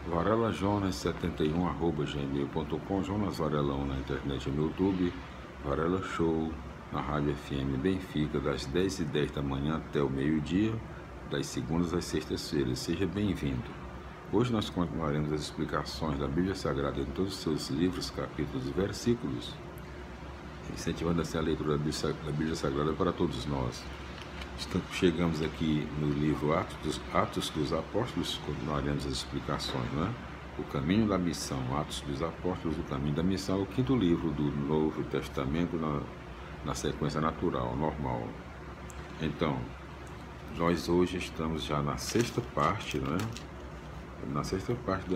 varelajonas71@gmail.com, Jonas Varelão na internet e no YouTube, Varela Show na Rádio FM Benfica, das 10h10 da manhã até o meio-dia, das segundas às sextas-feiras. Seja bem-vindo. Hoje nós continuaremos as explicações da Bíblia Sagrada em todos os seus livros, capítulos e versículos, incentivando assim a leitura da Bíblia Sagrada para todos nós. Chegamos aqui no livro Atos dos Apóstolos, continuaremos as explicações, né? O caminho da missão, Atos dos Apóstolos, o caminho da missão, o quinto livro do Novo Testamento na sequência natural, normal. Então, nós hoje estamos já na sexta parte, né? Na sexta parte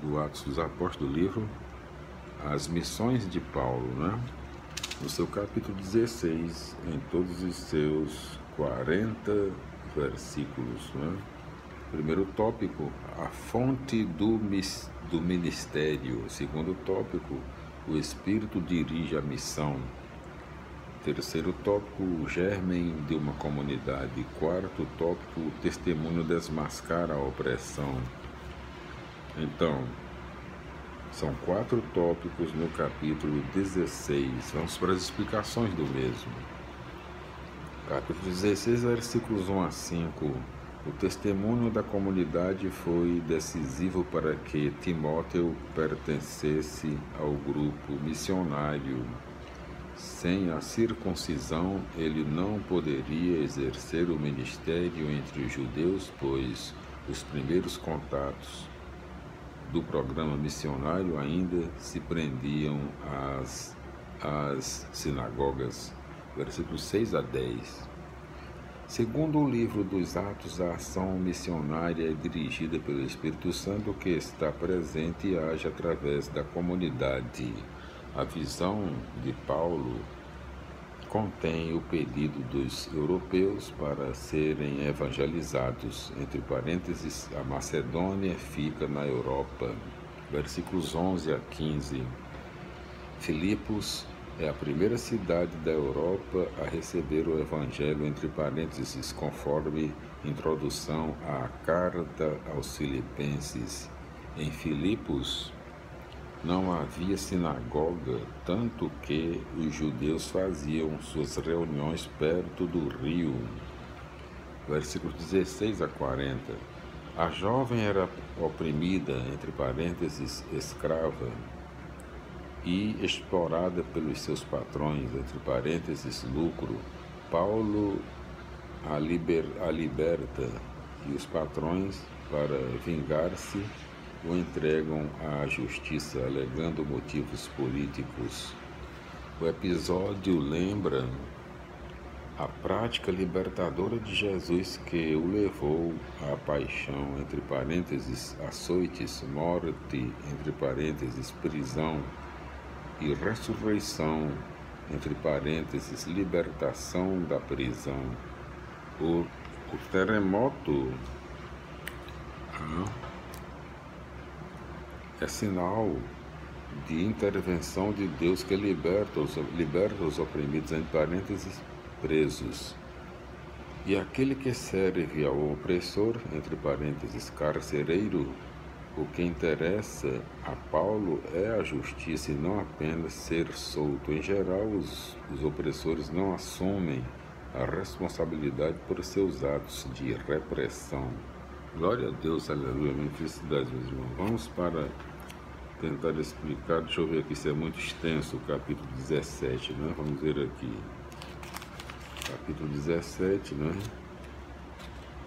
do Atos dos Apóstolos, do livro As Missões de Paulo, né? No seu capítulo 16, em todos os seus 40 versículos, né? Primeiro tópico, a fonte do ministério. Segundo tópico, o Espírito dirige a missão. Terceiro tópico, o germen de uma comunidade. Quarto tópico, o testemunho desmascara a opressão. Então, são 4 tópicos no capítulo 16. Vamos para as explicações do mesmo. Capítulo 16, versículos 1 a 5. O testemunho da comunidade foi decisivo para que Timóteo pertencesse ao grupo missionário. Sem a circuncisão, ele não poderia exercer o ministério entre os judeus, pois os primeiros contatos do programa missionário ainda se prendiam às sinagogas. Versículos 6 a 10. Segundo o livro dos Atos, a ação missionária é dirigida pelo Espírito Santo, que está presente e age através da comunidade. A visão de Paulo contém o pedido dos europeus para serem evangelizados. Entre parênteses, a Macedônia fica na Europa. Versículos 11 a 15. Filipos é a primeira cidade da Europa a receber o Evangelho, entre parênteses, conforme introdução à carta aos Filipenses. Em Filipos não havia sinagoga, tanto que os judeus faziam suas reuniões perto do rio. Versículos 16 a 40. A jovem era oprimida, entre parênteses, escrava, e explorada pelos seus patrões, entre parênteses, lucro. Paulo a liberta, e os patrões, para vingar-se, o entregam à justiça, alegando motivos políticos. O episódio lembra a prática libertadora de Jesus, que o levou à paixão, entre parênteses, açoites, morte, entre parênteses, prisão, e ressurreição, entre parênteses, libertação da prisão. O terremoto é sinal de intervenção de Deus, que liberta os oprimidos, entre parênteses, presos. E aquele que serve ao opressor, entre parênteses, carcereiro. O que interessa a Paulo é a justiça e não apenas ser solto. Em geral, os opressores não assumem a responsabilidade por seus atos de repressão. Glória a Deus, aleluia, minha felicidade, meus irmãos. Vamos para tentar explicar, deixa eu ver aqui se é muito extenso, o capítulo 17, né? Vamos ver aqui. Capítulo 17, né?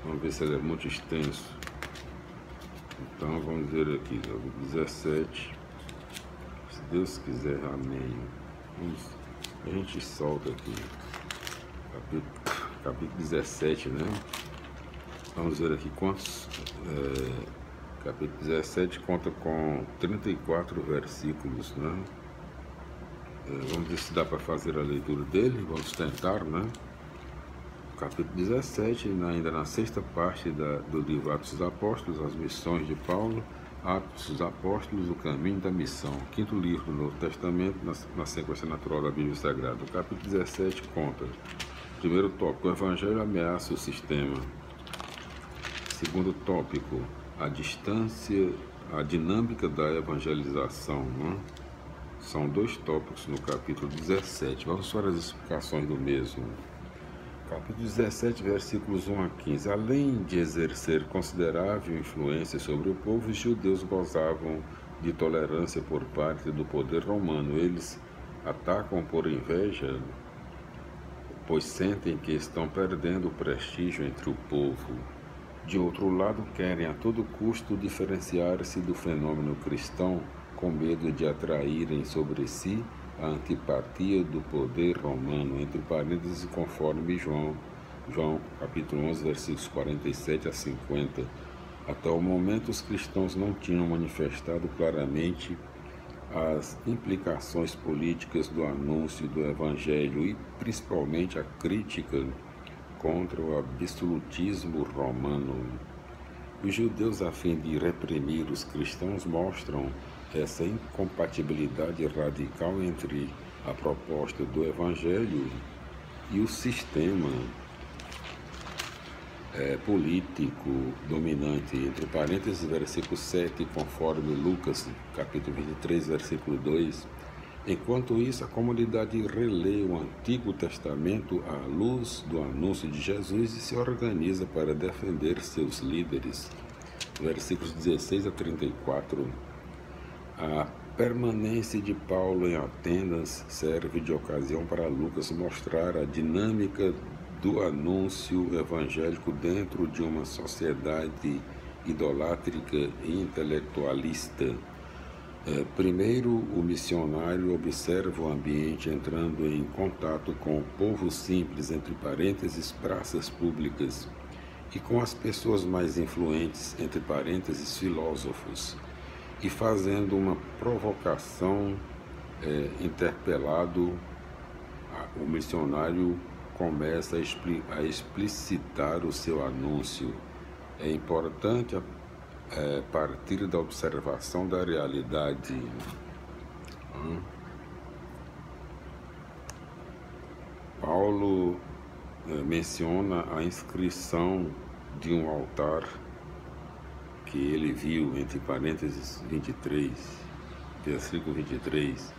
Vamos ver se ele é muito extenso. Então vamos ver aqui, 17, se Deus quiser, amém. A gente solta aqui, capítulo 17, né? Vamos ver aqui quantos, capítulo 17 conta com 34 versículos, né? Vamos ver se dá para fazer a leitura dele, vamos tentar, né? Capítulo 17, ainda na sexta parte do livro Atos dos Apóstolos, as missões de Paulo. Atos dos Apóstolos, o caminho da missão. Quinto livro do Novo Testamento, na sequência natural da Bíblia Sagrada. O capítulo 17 conta. Primeiro tópico, o Evangelho ameaça o sistema. Segundo tópico, a distância A dinâmica da evangelização, né? São 2 tópicos no capítulo 17. Vamos para as explicações do mesmo. Capítulo 17, versículos 1 a 15. Além de exercer considerável influência sobre o povo, os judeus gozavam de tolerância por parte do poder romano. Eles atacam por inveja, pois sentem que estão perdendo o prestígio entre o povo. De outro lado, querem a todo custo diferenciar-se do fenômeno cristão, com medo de atraírem sobre si a antipatia do poder romano, entre parênteses, conforme João capítulo 11, versículos 47 a 50. Até o momento, os cristãos não tinham manifestado claramente as implicações políticas do anúncio do Evangelho e, principalmente, a crítica contra o absolutismo romano. Os judeus, a fim de reprimir os cristãos, mostram essa incompatibilidade radical entre a proposta do Evangelho e o sistema político dominante, entre parênteses, versículo 7, conforme Lucas, capítulo 23, versículo 2. Enquanto isso, a comunidade relê o Antigo Testamento à luz do anúncio de Jesus e se organiza para defender seus líderes. Versículos 16 a 34. A permanência de Paulo em Atenas serve de ocasião para Lucas mostrar a dinâmica do anúncio evangélico dentro de uma sociedade idolátrica e intelectualista. Primeiro, o missionário observa o ambiente entrando em contato com o povo simples, entre parênteses, praças públicas, e com as pessoas mais influentes, entre parênteses, filósofos, e fazendo uma provocação, interpelado, o missionário começa a explicitar o seu anúncio. É importante partir da observação da realidade. Paulo menciona a inscrição de um altar que ele viu, entre parênteses 23, versículo 23,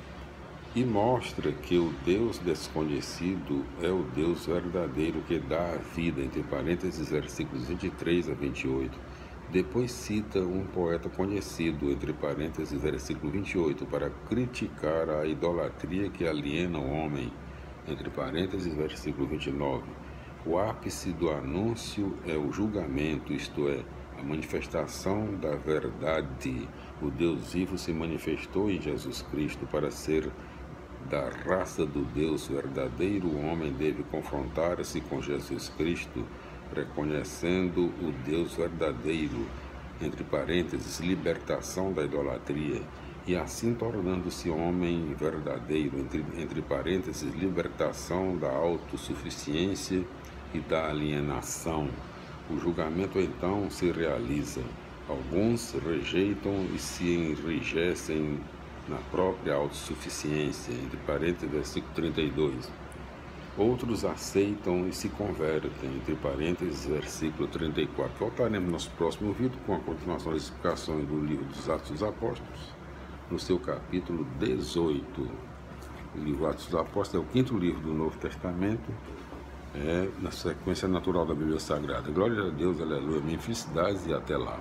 e mostra que o Deus desconhecido é o Deus verdadeiro que dá a vida, entre parênteses, versículos 23 a 28. Depois cita um poeta conhecido, entre parênteses, versículo 28, para criticar a idolatria que aliena o homem, entre parênteses, versículo 29. O ápice do anúncio é o julgamento, isto é, a manifestação da verdade. O Deus vivo se manifestou em Jesus Cristo. Para ser da raça do Deus verdadeiro, o homem deve confrontar-se com Jesus Cristo, reconhecendo o Deus verdadeiro, entre parênteses, libertação da idolatria, e assim tornando-se homem verdadeiro, entre parênteses, libertação da autossuficiência e da alienação. O julgamento então se realiza. Alguns rejeitam e se enrijecem na própria autossuficiência, entre parênteses, versículo 32. Outros aceitam e se convertem, entre parênteses, versículo 34. Voltaremos no nosso próximo vídeo com a continuação das explicações do livro dos Atos dos Apóstolos, no seu capítulo 18. O livro Atos dos Apóstolos é o 5º livro do Novo Testamento, na sequência natural da Bíblia Sagrada. Glória a Deus, aleluia, minha felicidade e até lá.